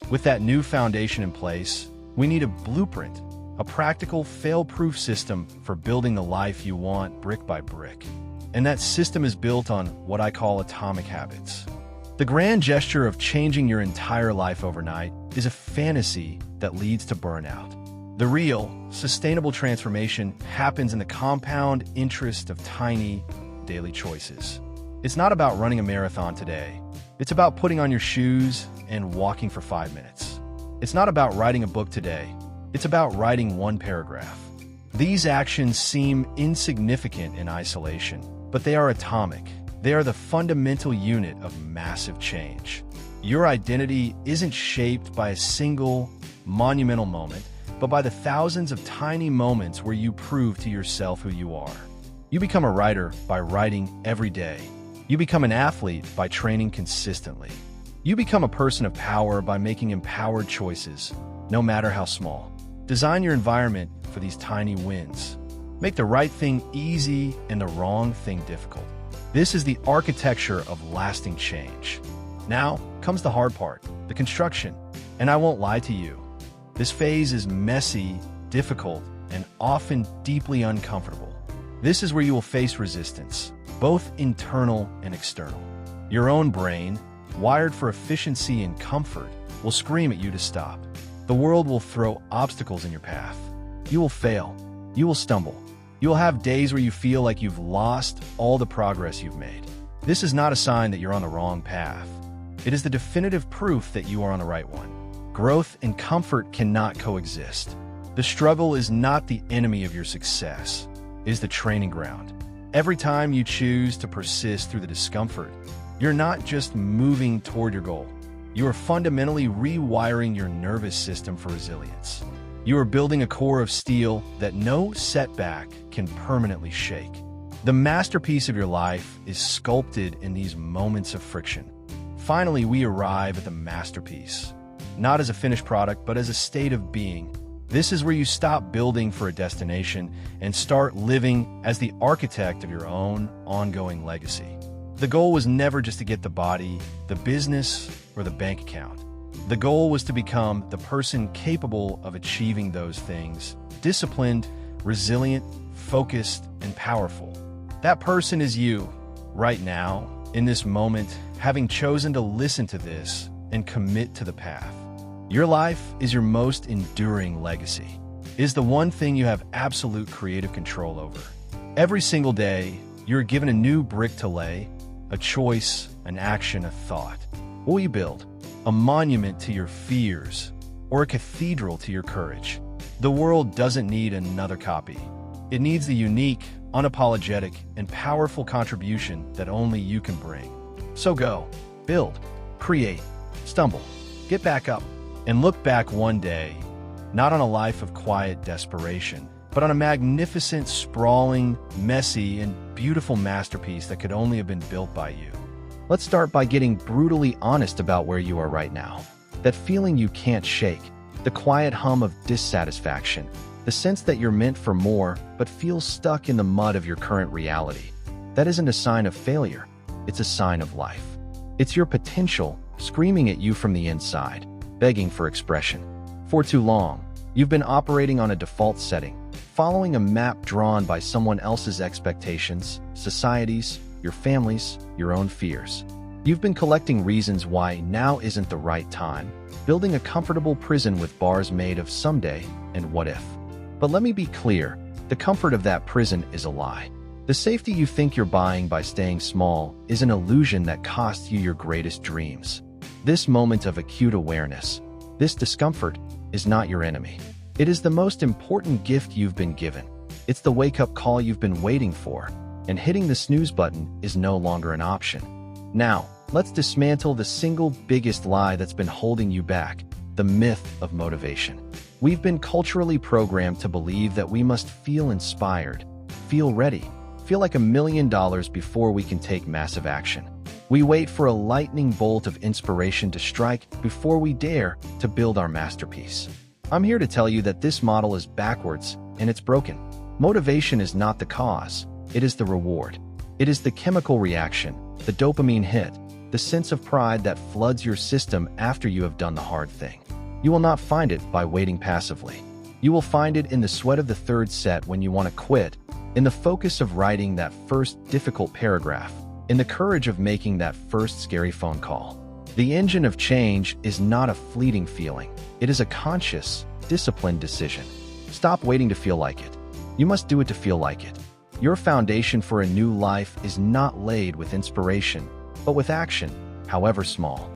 With that new foundation in place, we need a blueprint, a practical, fail-proof system for building the life you want brick by brick. And that system is built on what I call atomic habits. The grand gesture of changing your entire life overnight is a fantasy that leads to burnout. The real, sustainable transformation happens in the compound interest of tiny, daily choices. It's not about running a marathon today. It's about putting on your shoes and walking for 5 minutes. It's not about writing a book today. It's about writing one paragraph. These actions seem insignificant in isolation, but they are atomic. They are the fundamental unit of massive change. Your identity isn't shaped by a single, monumental moment, but by the thousands of tiny moments where you prove to yourself who you are. You become a writer by writing every day. You become an athlete by training consistently. You become a person of power by making empowered choices, no matter how small. Design your environment for these tiny wins. Make the right thing easy and the wrong thing difficult. This is the architecture of lasting change. Now comes the hard part, the construction. And I won't lie to you. This phase is messy, difficult, and often deeply uncomfortable. This is where you will face resistance, both internal and external. Your own brain, wired for efficiency and comfort, will scream at you to stop. The world will throw obstacles in your path. You will fail. You will stumble. You will have days where you feel like you've lost all the progress you've made. This is not a sign that you're on the wrong path. It is the definitive proof that you are on the right one. Growth and comfort cannot coexist. The struggle is not the enemy of your success. It is the training ground. Every time you choose to persist through the discomfort, you're not just moving toward your goal. You are fundamentally rewiring your nervous system for resilience. You are building a core of steel that no setback can permanently shake. The masterpiece of your life is sculpted in these moments of friction. Finally, we arrive at the masterpiece. Not as a finished product, but as a state of being. This is where you stop building for a destination and start living as the architect of your own ongoing legacy. The goal was never just to get the body, the business, or the bank account. The goal was to become the person capable of achieving those things, disciplined, resilient, focused, and powerful. That person is you, right now, in this moment, having chosen to listen to this and commit to the path. Your life is your most enduring legacy. It is the one thing you have absolute creative control over. Every single day, you're given a new brick to lay, a choice, an action, a thought. What will you build? A monument to your fears, or a cathedral to your courage? The world doesn't need another copy. It needs the unique, unapologetic, and powerful contribution that only you can bring. So go, build, create, stumble, get back up, and look back one day, not on a life of quiet desperation, but on a magnificent, sprawling, messy, and beautiful masterpiece that could only have been built by you. Let's start by getting brutally honest about where you are right now. That feeling you can't shake, the quiet hum of dissatisfaction, the sense that you're meant for more but feel stuck in the mud of your current reality. That isn't a sign of failure, it's a sign of life. It's your potential screaming at you from the inside, begging for expression. For too long, you've been operating on a default setting, following a map drawn by someone else's expectations, society's, your family's, your own fears. You've been collecting reasons why now isn't the right time, building a comfortable prison with bars made of someday and what if. But let me be clear, the comfort of that prison is a lie. The safety you think you're buying by staying small is an illusion that costs you your greatest dreams. This moment of acute awareness, this discomfort, is not your enemy. It is the most important gift you've been given. It's the wake-up call you've been waiting for, and hitting the snooze button is no longer an option. Now, let's dismantle the single biggest lie that's been holding you back, the myth of motivation. We've been culturally programmed to believe that we must feel inspired, feel ready, feel like $1 million before we can take massive action. We wait for a lightning bolt of inspiration to strike before we dare to build our masterpiece. I'm here to tell you that this model is backwards and it's broken. Motivation is not the cause, it is the reward. It is the chemical reaction, the dopamine hit, the the sense of pride that floods your system after you have done the hard thing. You will not find it by waiting passively. You will find it in the sweat of the third set when you want to quit, in the focus of writing that first difficult paragraph, in the courage of making that first scary phone call. The engine of change is not a fleeting feeling. It is a conscious, disciplined decision. Stop waiting to feel like it. You must do it to feel like it. Your foundation for a new life is not laid with inspiration, but with action, however small.